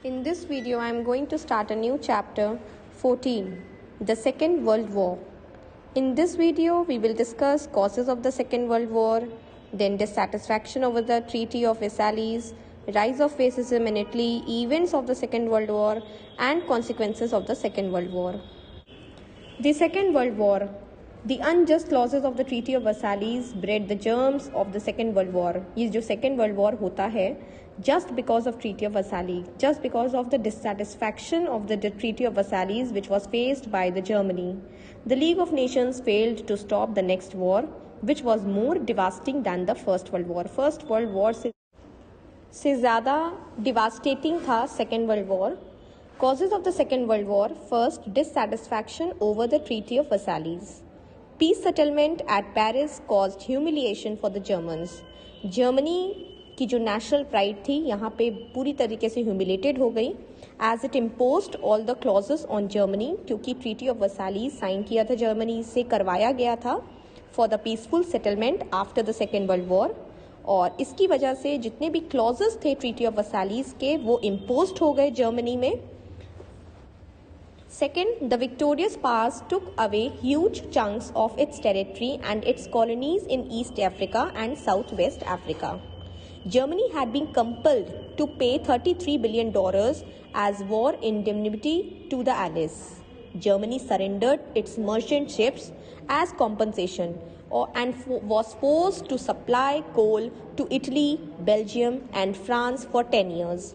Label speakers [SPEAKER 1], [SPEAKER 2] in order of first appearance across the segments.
[SPEAKER 1] In this video, I am going to start a new chapter 14, the Second World War. In this video, we will discuss causes of the Second World War, then dissatisfaction over the Treaty of Versailles, rise of fascism in Italy, events of the Second World War, and consequences of the Second World War. The Second World War. The unjust clauses of the Treaty of Versailles bred the germs of the Second World War. ये जो Second World War होता है, just because of Treaty of Versailles, just because of the dissatisfaction of the Treaty of Versailles which was faced by the Germany. The League of Nations failed to stop the next war, which was more devastating than the First World War. First World War से ज़्यादा devastating था Second World War. Causes of the Second World War. First, dissatisfaction over the Treaty of Versailles. Peace settlement at Paris caused humiliation for the Germans. Germany की जो national pride थी यहाँ पे पूरी तरीके से humiliated हो गई as it imposed all the clauses on Germany, क्योंकि Treaty of Versailles साइन किया था जर्मनी से, करवाया गया था for the peaceful settlement after the Second World War, और इसकी वजह से जितने भी clauses थे Treaty of Versailles के वो imposed हो गए जर्मनी में. Second, the victorious powers took away huge chunks of its territory and its colonies in East Africa and Southwest Africa. Germany had been compelled to pay $33 billion as war indemnity to the Allies. Germany surrendered its merchant ships as compensation and was forced to supply coal to Italy, Belgium and France for 10 years.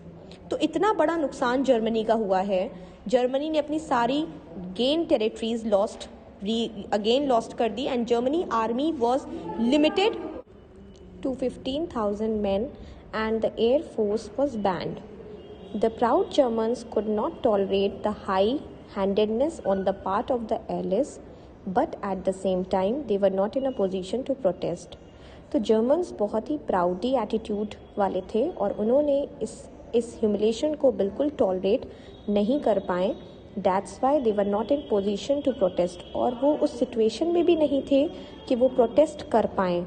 [SPEAKER 1] तो इतना बड़ा नुकसान Germany का हुआ है. Germany ने अपनी सारी गेन टेरिटरीज लॉस्ट कर दी and Germany army was limited to 15,000 men and the air force was banned. The proud Germans could not tolerate the high-handedness on the part of the Allies, but at the same time they were not in a position to protest. तो Germans बहुत ही प्राउडी attitude वाले थे और उन्होंने इस humiliation को बिल्कुल tolerate नहीं कर पाए. That's why they were not in position to protest, और वो उस सिचुएशन में भी नहीं थे कि वो प्रोटेस्ट कर पाएँ.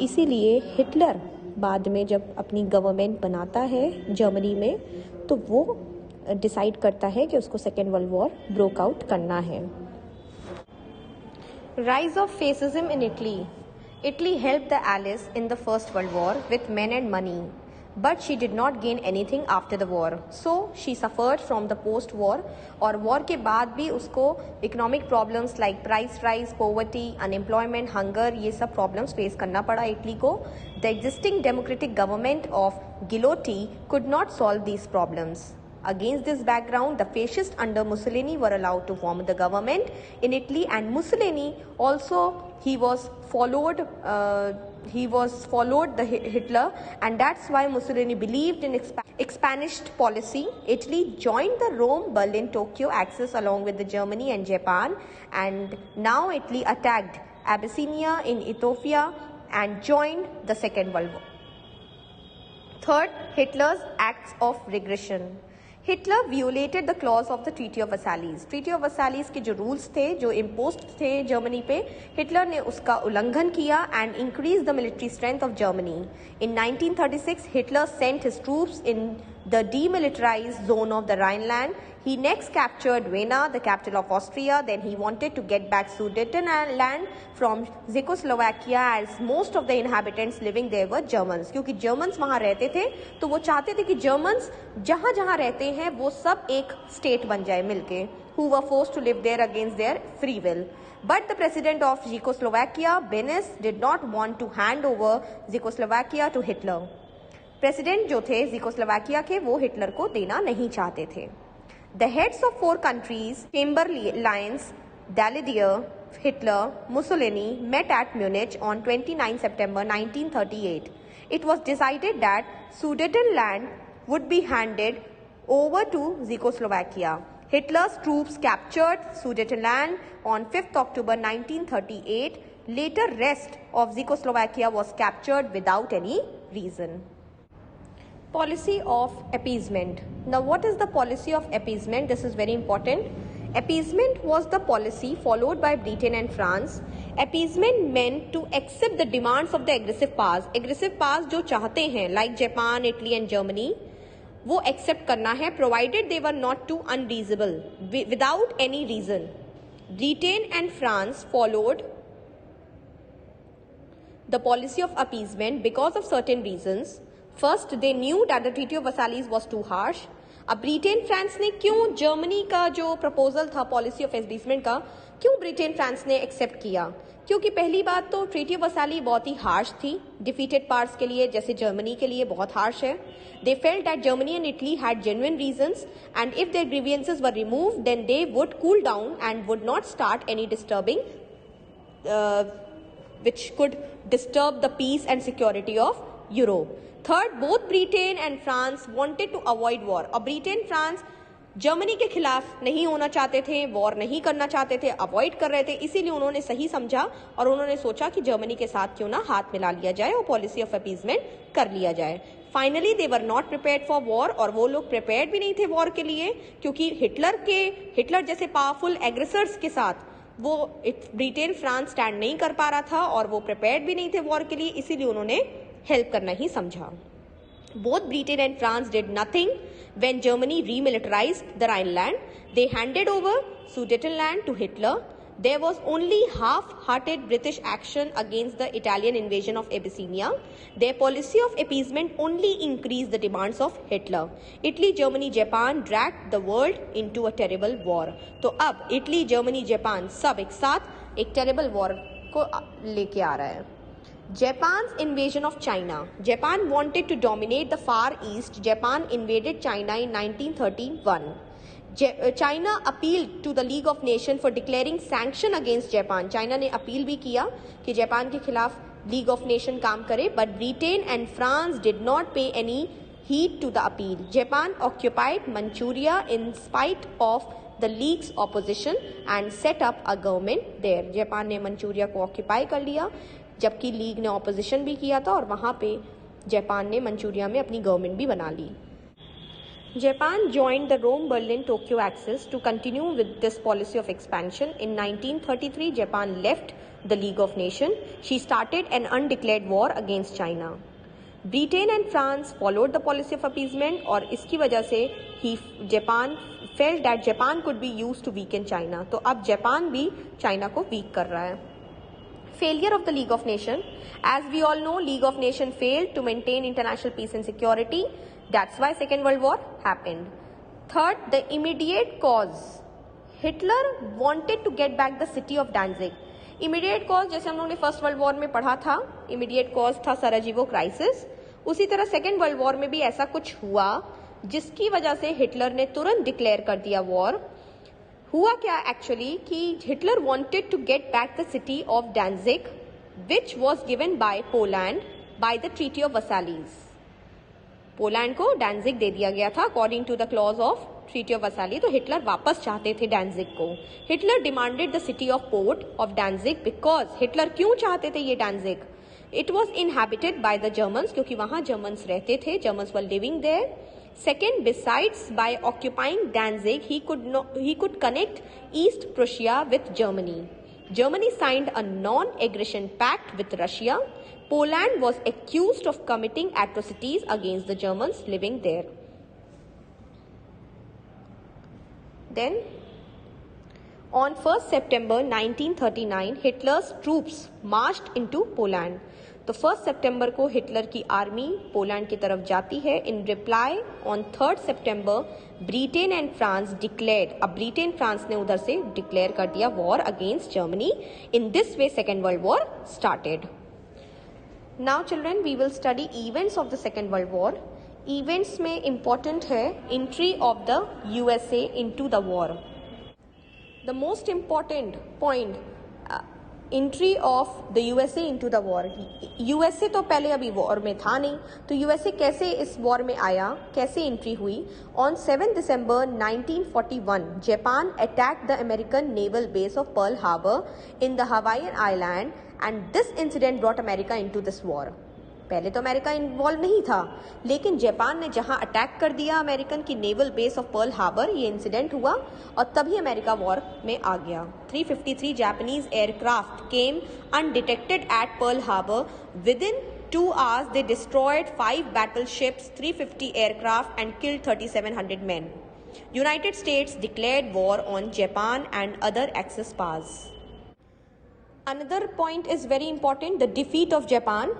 [SPEAKER 1] इसीलिए हिटलर बाद में जब अपनी गवर्नमेंट बनाता है जर्मनी में तो वो डिसाइड करता है कि उसको second world war broke out करना है. Rise of fascism in Italy. Italy helped the Allies in the First World War with men and money, but she did not gain anything after the war. So she suffered from the post-war, और war के बाद भी उसको economic problems like price rise, poverty, unemployment, hunger, ये सब problems face करना पड़ा Italy को. The existing democratic government of Gilotti could not solve these problems. Against this background, the fascists under Mussolini were allowed to form the government in Italy, and Mussolini also he was followed the Hitler, and that's why Mussolini believed in expansionist policy. Italy joined the Rome, Berlin, Tokyo axis along with the Germany and Japan, and now Italy attacked Abyssinia in Ethiopia and joined the Second World War. Third, Hitler's acts of regression. Hitler violated the clause of the Treaty of Versailles. Treaty of Versailles के जो rules थे, जो imposed थे Germany पे, Hitler ने उसका उल्लंघन किया and increased the military strength of Germany. In 1936, Hitler sent his troops in the demilitarized zone of the Rhineland. He next captured Vienna, the capital of Austria. Then he wanted to get back Sudetenland from Czechoslovakia, as most of the inhabitants living there were Germans. क्योंकि Germans वहाँ रहते थे तो वो चाहते थे कि Germans जहाँ जहाँ रहते हैं वो सब एक state बन जाए मिलके, who were forced to live there against their free will. But the president of Czechoslovakia, Beneš, did not want to hand over Czechoslovakia to Hitler. President जो थे ज़ेकोस्लोवाकिया के वो हिटलर को देना नहीं चाहते थे. The heads of 4 countries, Chamberlain, Daladier, Hitler, Mussolini, met at Munich on 29 September 1938. It was decided that Sudetenland would be handed over to Czechoslovakia. Hitler's troops captured Sudetenland on 5th October 1938. Later, rest of Czechoslovakia was captured without any reason. Policy of appeasement. Now, what is the policy of appeasement? This is very important. Appeasement was the policy followed by Britain and France. Appeasement meant to accept the demands of the aggressive powers. Aggressive powers जो चाहते हैं, like Japan, Italy and Germany, वो accept करना है, provided they were not to unreasonable, without any reason. Britain and France followed the policy of appeasement because of certain reasons. First, they knew that the Treaty of Versailles was too harsh. अब Britain France ने क्यों Germany का जो proposal था policy of appeasement का, क्यों Britain France ने accept किया? क्योंकि पहली बात तो ट्रीटी ऑफ वर्साइली बहुत ही हार्श थी डिफीटेड पार्ट्स के लिए, जैसे जर्मनी के लिए बहुत हार्श है. They felt that Germany and Italy had genuine reasons and if there grievances were removed then they would cool down and would not start any disturbing which could disturb the peace and security of Europe. Third, both Britain and France wanted to avoid war. अब Britain France Germany के खिलाफ नहीं होना चाहते थे, war नहीं करना चाहते थे, अवॉइड कर रहे थे, इसीलिए उन्होंने सही समझा और उन्होंने सोचा कि जर्मनी के साथ क्यों ना हाथ मिला लिया जाए और पॉलिसी ऑफ अपीजमेंट कर लिया जाए. Finally they were not prepared for war, और वो लोग प्रिपेयर्ड भी नहीं थे वॉर के लिए, क्योंकि हिटलर जैसे पावरफुल एग्रेसर्स के साथ वो ब्रिटेन फ्रांस स्टैंड नहीं कर पा रहा था और वो प्रिपेयर्ड भी नहीं थे वॉर के लिए, इसीलिए उन्होंने हेल्प करना ही समझा. Both Britain and France did nothing when Germany remilitarized the Rhineland. They handed over Sudetenland to Hitler. There was only half-hearted British action against the Italian invasion of Abyssinia. Their policy of appeasement only increased the demands of Hitler. Italy, Germany, Japan dragged the world into a terrible war. तो अब Italy, Germany, Japan सब एक साथ एक terrible war को लेके आ रहा है. Japan's invasion of China. Japan wanted to dominate the Far East. Japan invaded China in 1931. China appealed to the League of Nations for declaring sanction against Japan. China ने appeal भी किया कि Japan के खिलाफ लीग ऑफ नेशन काम करे, but Britain and France did not pay any heed to the appeal. Japan occupied Manchuria in spite of the League's opposition and set up a government there. Japan ने Manchuria को occupy कर लिया जबकि league ने opposition भी किया था और वहाँ पे जापान ने मंचूरिया में अपनी गवर्नमेंट भी बना ली. Japan joined the Rome-Berlin-Tokyo axis to continue with this policy of expansion. In 1933, Japan left the League of Nations. She started an undeclared war against China. Britain and France followed the policy of appeasement और इसकी वजह से Japan felt that Japan could be used to weaken China. तो अब Japan भी China को week कर रहा है. Failure of the League of Nations. As we all know, League of Nations failed to maintain international peace and security. That's why Second World War happened. Third, the immediate cause. Hitler wanted to get back the city of Danzig. Immediate cause जैसे हम लोगों ने first world war में पढ़ा था, immediate cause था सराजेवो crisis. उसी तरह सेकेंड वर्ल्ड वॉर में भी ऐसा कुछ हुआ जिसकी वजह से हिटलर ने तुरंत डिक्लेयर कर दिया वॉर. हुआ क्या एक्चुअली कि Hitler wanted to get back the city of Danzig which was given by Poland by the treaty of Versailles. Poland को डैनजिग दे दिया गया था according to the clause of treaty of Versailles. तो Hitler वापस चाहते थे डैनजिग को. Hitler demanded the city of port of Danzig because Hitler क्यों चाहते थे ये Danzig? It was inhabited by the Germans, क्योंकि वहां जर्मन्स रहते थे, Germans were living there. Second, besides by occupying Danzig, he could connect East Prussia with Germany. Germany signed a non-aggression pact with Russia. Poland was accused of committing atrocities against the Germans living there. Then, on 1st September 1939, Hitler's troops marched into Poland. तो 1 सितंबर को Hitler की army Poland की तरफ जाती है. In reply on 3 September Britain and France declared. अब Britain France ने उधर से डिक्लेयर कर दिया war against Germany. In this way second world war started. Now children we will study events of the second world war. Events में important है entry of the USA into the war. The most important point, entry of the USA into the war. USA तो पहले अभी war में था नहीं, तो USA कैसे इस वॉर में आया, कैसे एंट्री हुई? On 7 December 1941 Japan attacked the American naval base of Pearl harbour in the Hawaiian island and this incident brought America into this war. पहले तो अमेरिका इन्वॉल्व नहीं था, लेकिन जापान ने जहां अटैक कर दिया अमेरिकन की naval base of Pearl Harbor, ये इंसिडेंट हुआ और तभी अमेरिका वॉर में आ गया. 353 Japanese aircraft came undetected at Pearl Harbor within 2 hours, they destroyed 5 battleships, 350 aircraft and killed 3,700 men. United States declared war on Japan and other Axis powers. Another point is very important, the defeat of Japan.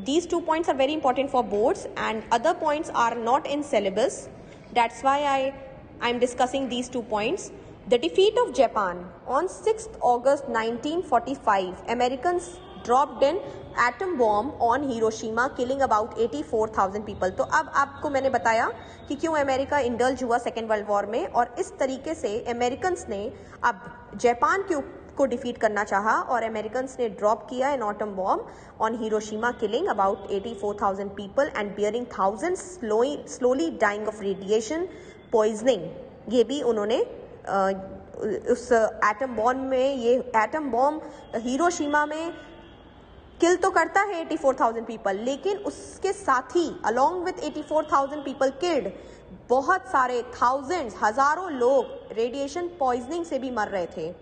[SPEAKER 1] These 2 points are very important for boards and other points are not in syllabus. That's why I'm discussing these 2 points. The defeat of Japan. On 6th August 1945, Americans dropped an atom bomb on Hiroshima, killing about 84,000 people. तो अब आपको मैंने बताया कि क्यों America indulge हुआ second world war में और इस तरीके से अमेरिकन्स ने अब जापान को डिफीट करना चाहा और अमेरिकन्स ने ड्रॉप किया an atom bomb on Hiroshima, killing about 84,000 people and bearing thousands slowly dying of radiation poisoning. ये भी उन्होंने उस एटम बॉम्ब में, ये एटम बॉम्ब हिरोशिमा में किल तो करता है 84,000 पीपल, लेकिन उसके साथ ही अलॉन्ग विथ 84,000 पीपल किल्ड बहुत सारे थाउजेंड्स, हजारों लोग रेडिएशन पॉइजनिंग से भी मर रहे थे.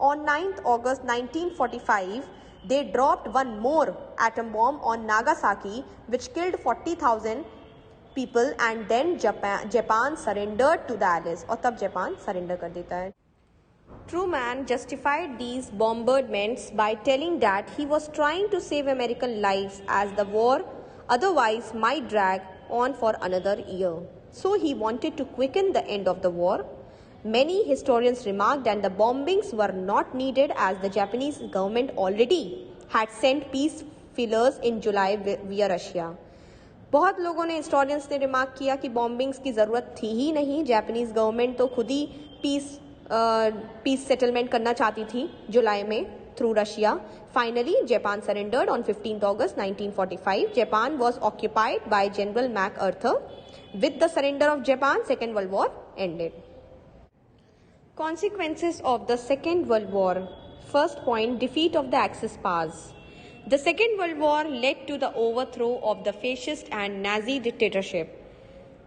[SPEAKER 1] On 9th August 1945, they dropped one more atom bomb on Nagasaki, which killed 40,000 people, and then Japan surrendered to the Allies. और तब जापान सरेंडर कर देता है. Truman justified these bombardments by telling that he was trying to save American lives as the war otherwise might drag on for another year. So he wanted to quicken the end of the war. Many historians remarked that the bombings were not needed as the Japanese government already had sent peace feelers in July via Russia. बहुत लोगों ने, historians ने remark किया कि bombings की ज़रूरत थी ही नहीं, जापानीज गवर्नमेंट तो खुद ही पीस सेटलमेंट करना चाहती थी जुलाई में through Russia. Finally Japan surrendered on 15th August 1945. Japan was occupied by General MacArthur. With the surrender of Japan, Second World War ended. Consequences of the Second World War. First point, defeat of the Axis powers. The Second World War led to the overthrow of the fascist and Nazi dictatorship.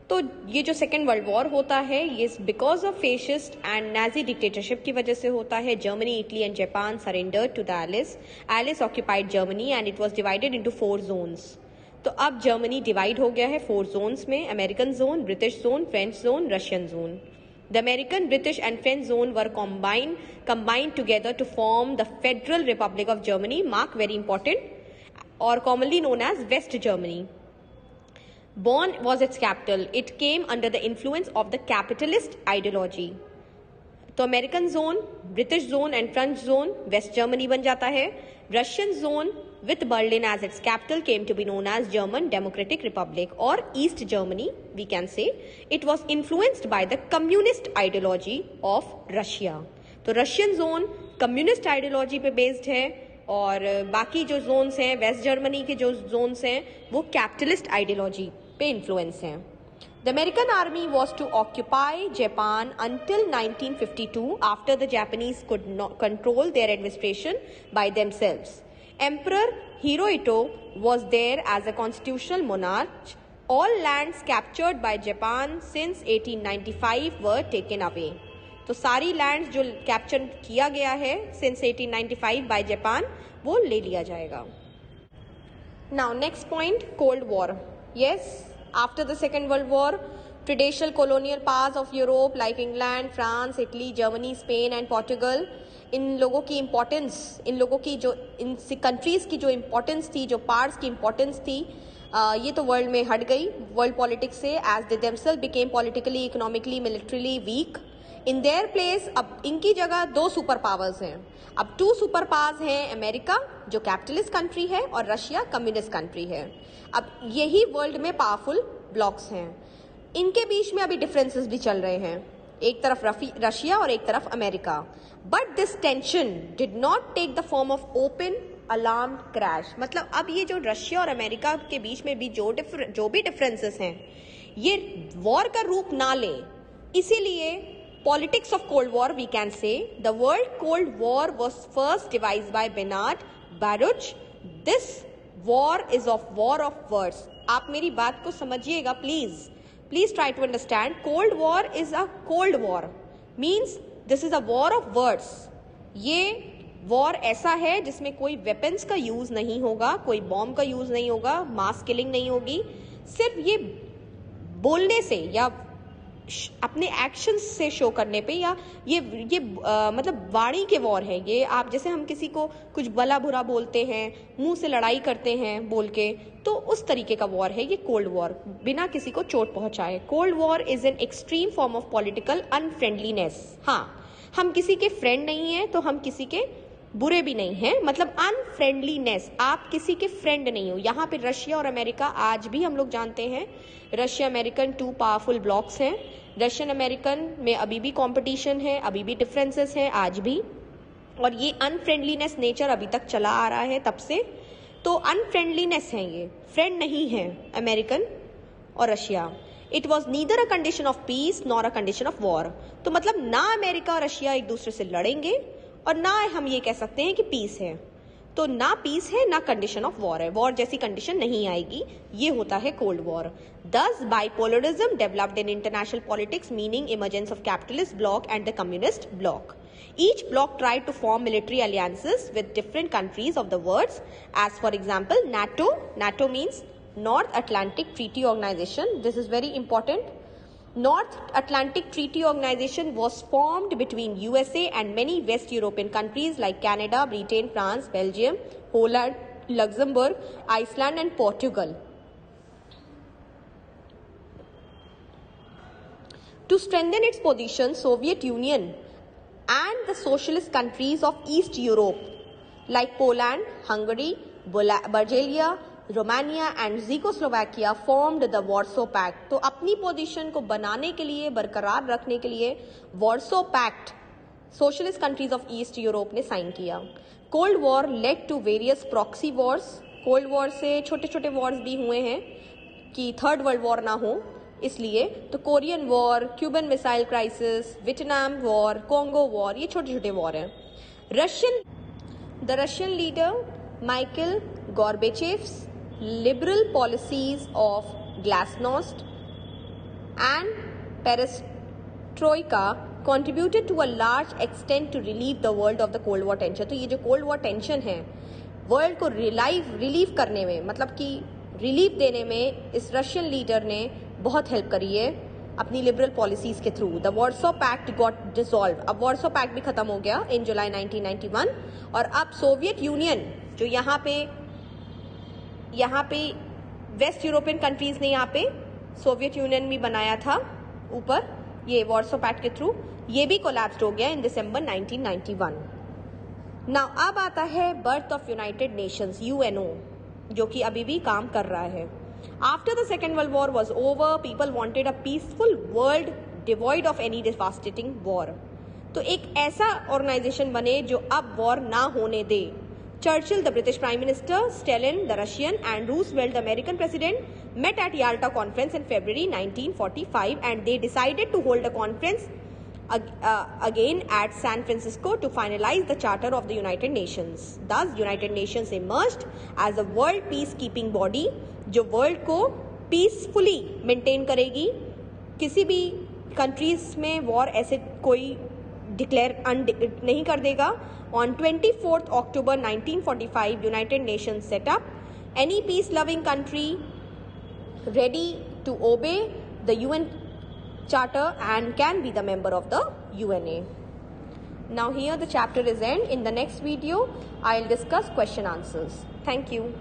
[SPEAKER 1] तो ये जो second world war होता है ये because of fascist and Nazi dictatorship की वजह से होता है. Germany, Italy and Japan surrender to the Allies. Allies occupied Germany and it was divided into 4 zones. तो अब जर्मनी डिवाइड हो गया है 4 जोन्स में, American zone, British zone, French zone, Russian zone. The American, British and French zone were combined together to form the Federal Republic of Germany, mark very important, or commonly known as West Germany. Bonn was its capital. It came under the influence of the capitalist ideology. तो American zone, British zone and French zone West Germany बन जाता है. Russian zone with Berlin as its capital came to be known as German Democratic Republic or East Germany, we can say. It was influenced by the communist ideology of Russia. तो Russian zone communist ideology पे based है और बाकी जो Jones हैं, waste Germany के जो Jones हैं, वो कैपिटलिस्ट आइडियोलॉजी पे इन्फ्लुएंस हैं. The American army was to occupy Japan until 1952 after the Japanese could not control their administration by themselves. Emperor Hirohito was there as a constitutional monarch. All lands captured by Japan since 1895 were taken away. तो सारी lands जो capture किया गया है since 1895 by Japan वो ले लिया जाएगा. Now next point, Cold War. Yes, after the Second World War, traditional colonial powers of Europe like England, France, Italy, Germany, Spain and Portugal, इन लोगों की इम्पोर्टेंस, इन लोगों की जो इन कंट्रीज़ की जो इम्पोर्टेंस थी, जो पार्ट्स की इम्पोर्टेंस थी, ये तो वर्ल्ड में हट गई वर्ल्ड पॉलिटिक्स से. As they themselves became politically, economically, militarily weak. In their place अब इनकी जगह 2 सुपर पावर्स हैं. अब 2 सुपर पावर्स हैं, अमेरिका जो कैपिटलिस्ट कंट्री है और रशिया कम्युनिस्ट कंट्री है. अब यही वर्ल्ड में पावरफुल ब्लॉक्स हैं. इनके बीच में अभी डिफरेंसेस भी चल रहे हैं, एक तरफ रशिया और एक तरफ America. But this tension did not take the form of open alarmed crash. मतलब अब ये जो रशिया और अमेरिका के बीच में भी जो भी डिफरेंसेस हैं ये वॉर का रूप ना ले. इसीलिए politics of cold war we can say the world cold war was first devised by Bernard Baruch. This war is war of words. आप मेरी बात को समझिएगा please try to understand. Cold War is a Cold War means this is a war of words. ये war ऐसा है जिसमें कोई वेपन्स का यूज नहीं होगा, कोई बॉम्ब का यूज नहीं होगा, मास किलिंग नहीं होगी, सिर्फ ये बोलने से या अपने एक्शंस से शो करने पे, या ये मतलब वाणी के वॉर है ये। आप जैसे हम किसी को कुछ भला बुरा बोलते हैं, मुंह से लड़ाई करते हैं बोल के, तो उस तरीके का वॉर है ये कोल्ड वॉर, बिना किसी को चोट पहुंचाए। Cold war is an extreme form of political unfriendliness. हाँ, हम किसी के फ्रेंड नहीं हैं तो हम किसी के बुरे भी नहीं हैं, मतलब अनफ्रेंडलीनेस, आप किसी के फ्रेंड नहीं हो। यहाँ पे रशिया और अमेरिका, आज भी हम लोग जानते हैं रशिया अमेरिकन 2 पावरफुल ब्लॉक्स हैं। रशियन अमेरिकन में अभी भी कंपटीशन है, अभी भी डिफरेंसेस हैं आज भी, और ये अनफ्रेंडलीनेस नेचर अभी तक चला आ रहा है तब से। तो अनफ्रेंडलीनेस है, ये फ्रेंड नहीं है अमेरिकन और Russia. It was neither a condition of peace nor a condition of war. तो मतलब ना अमेरिका और रशिया एक दूसरे से लड़ेंगे और ना हम ये कह सकते हैं कि पीस है। तो ना पीस है ना कंडीशन ऑफ वॉर है, वॉर जैसी कंडीशन नहीं आएगी, ये होता है cold war. Thus bipolarism developed in international politics, meaning emergence of capitalist bloc and the communist bloc. Each bloc tried to form military alliances with different countries of the world, as for example NATO. NATO means North Atlantic Treaty Organization. This is very important. North Atlantic Treaty Organization was formed between USA and many West European countries like Canada, Britain, France, Belgium, Holland, Luxembourg, Iceland and Portugal. To strengthen its position, Soviet Union and the socialist countries of East Europe like Poland, Hungary, Bulgaria, Romania and Czechoslovakia formed the Warsaw Pact. तो अपनी position को बनाने के लिए, बरकरार रखने के लिए Warsaw Pact socialist countries of East Europe ने साइन किया. Cold war led to various proxy wars. Cold war से छोटे छोटे वॉर्स भी हुए हैं कि थर्ड वर्ल्ड वॉर ना हो इसलिए. तो Korean war, Cuban missile crisis, Vietnam war, Congo war, ये छोटे छोटे वॉर हैं. The Russian leader Michael Gorbachev's liberal policies of glasnost and perestroika contributed to a large extent to relieve the world of the Cold War tension. तो ये जो cold war tension है world को relieve करने में, मतलब कि रिलीफ देने में इस रशियन लीडर ने बहुत हेल्प करी है अपनी लिबरल पॉलिसीज के through. The Warsaw pact got dissolve. अब वॉर्सो पैक्ट भी खत्म हो गया इन जुलाई 1991 और अब सोवियत यूनियन जो यहाँ पे वेस्ट यूरोपियन कंट्रीज ने यहाँ पे सोवियत यूनियन भी बनाया था ऊपर ये वॉर्सो पैक्ट के थ्रू, ये भी कोलैप्स्ड हो गया इन दिसंबर 1991. नाउ अब आता है birth of United Nations UNO जो कि अभी भी काम कर रहा है. After the second world war was over people wanted a peaceful world devoid of any devastating war. तो एक ऐसा ऑर्गेनाइजेशन बने जो अब वॉर ना होने दे. Churchill, the British Prime Minister, Stalin, the Russian, and Roosevelt, the American President, met at Yalta Conference in February 1945, and they decided to hold a conference again at San Francisco to finalize the Charter of the United Nations. Thus, United Nations emerged as a world peacekeeping body, जो world को peacefully maintain करेगी. किसी भी countries में war ऐसे कोई declare नहीं कर देगा. On 24th October 1945, United Nations set up. Any peace-loving country ready to obey the UN Charter and can be the member of the UNA. Now here the chapter is end. In the next video, I'll discuss question answers. Thank you.